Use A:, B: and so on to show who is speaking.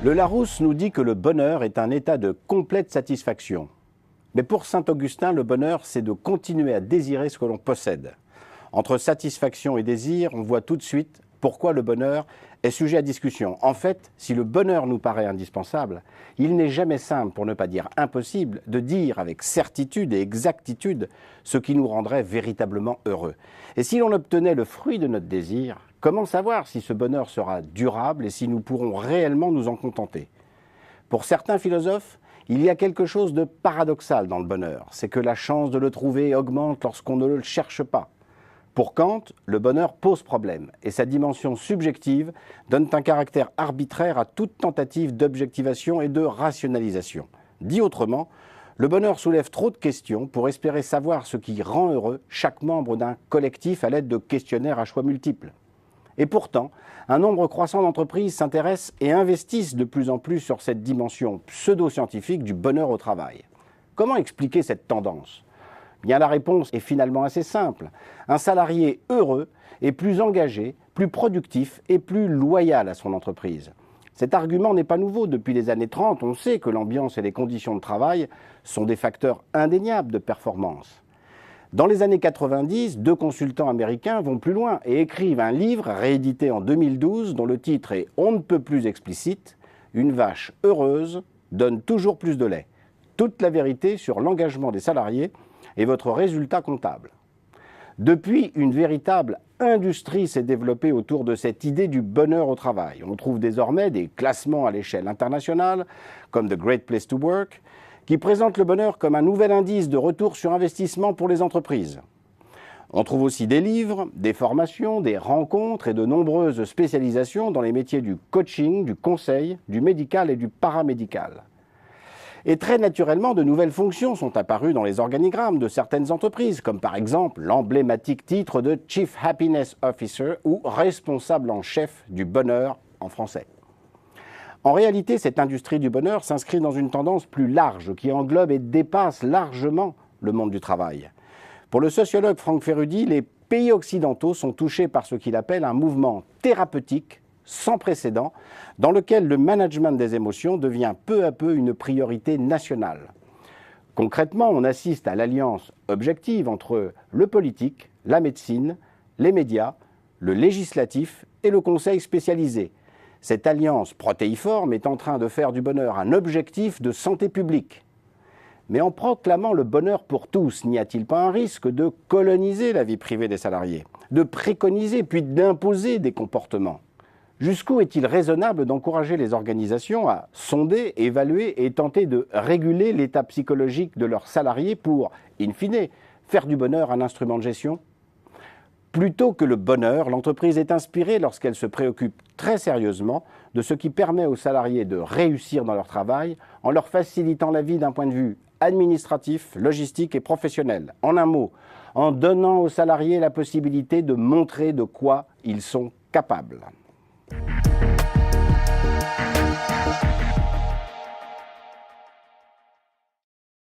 A: Le Larousse nous dit que le bonheur est un état de complète satisfaction. Mais pour saint Augustin, le bonheur, c'est de continuer à désirer ce que l'on possède. Entre satisfaction et désir, on voit tout de suite pourquoi le bonheur est sujet à discussion. En fait, si le bonheur nous paraît indispensable, il n'est jamais simple, pour ne pas dire impossible, de dire avec certitude et exactitude ce qui nous rendrait véritablement heureux. Et si l'on obtenait le fruit de notre désir, comment savoir si ce bonheur sera durable et si nous pourrons réellement nous en contenter? Pour certains philosophes, il y a quelque chose de paradoxal dans le bonheur. C'est que la chance de le trouver augmente lorsqu'on ne le cherche pas. Pour Kant, le bonheur pose problème et sa dimension subjective donne un caractère arbitraire à toute tentative d'objectivation et de rationalisation. Dit autrement, le bonheur soulève trop de questions pour espérer savoir ce qui rend heureux chaque membre d'un collectif à l'aide de questionnaires à choix multiples. Et pourtant, un nombre croissant d'entreprises s'intéressent et investissent de plus en plus sur cette dimension pseudo-scientifique du bonheur au travail. Comment expliquer cette tendance ? Bien, la réponse est finalement assez simple. Un salarié heureux est plus engagé, plus productif et plus loyal à son entreprise. Cet argument n'est pas nouveau. Depuis les années 30, on sait que l'ambiance et les conditions de travail sont des facteurs indéniables de performance. Dans les années 90, deux consultants américains vont plus loin et écrivent un livre réédité en 2012 dont le titre est on ne peut plus explicite, Une vache heureuse donne toujours plus de lait. Toute la vérité sur l'engagement des salariés et votre résultat comptable. Depuis, une véritable industrie s'est développée autour de cette idée du bonheur au travail. On trouve désormais des classements à l'échelle internationale, comme The Great Place to Work, qui présentent le bonheur comme un nouvel indice de retour sur investissement pour les entreprises. On trouve aussi des livres, des formations, des rencontres et de nombreuses spécialisations dans les métiers du coaching, du conseil, du médical et du paramédical. Et très naturellement, de nouvelles fonctions sont apparues dans les organigrammes de certaines entreprises, comme par exemple l'emblématique titre de Chief Happiness Officer ou responsable en chef du bonheur en français. En réalité, cette industrie du bonheur s'inscrit dans une tendance plus large qui englobe et dépasse largement le monde du travail. Pour le sociologue Franck Ferrudi, les pays occidentaux sont touchés par ce qu'il appelle un mouvement thérapeutique sans précédent, dans lequel le management des émotions devient peu à peu une priorité nationale. Concrètement, on assiste à l'alliance objective entre le politique, la médecine, les médias, le législatif et le conseil spécialisé. Cette alliance protéiforme est en train de faire du bonheur un objectif de santé publique. Mais en proclamant le bonheur pour tous, n'y a-t-il pas un risque de coloniser la vie privée des salariés, de préconiser puis d'imposer des comportements ? Jusqu'où est-il raisonnable d'encourager les organisations à sonder, évaluer et tenter de réguler l'état psychologique de leurs salariés pour, in fine, faire du bonheur un instrument de gestion ? Plutôt que le bonheur, l'entreprise est inspirée lorsqu'elle se préoccupe très sérieusement de ce qui permet aux salariés de réussir dans leur travail en leur facilitant la vie d'un point de vue administratif, logistique et professionnel. En un mot, en donnant aux salariés la possibilité de montrer de quoi ils sont capables.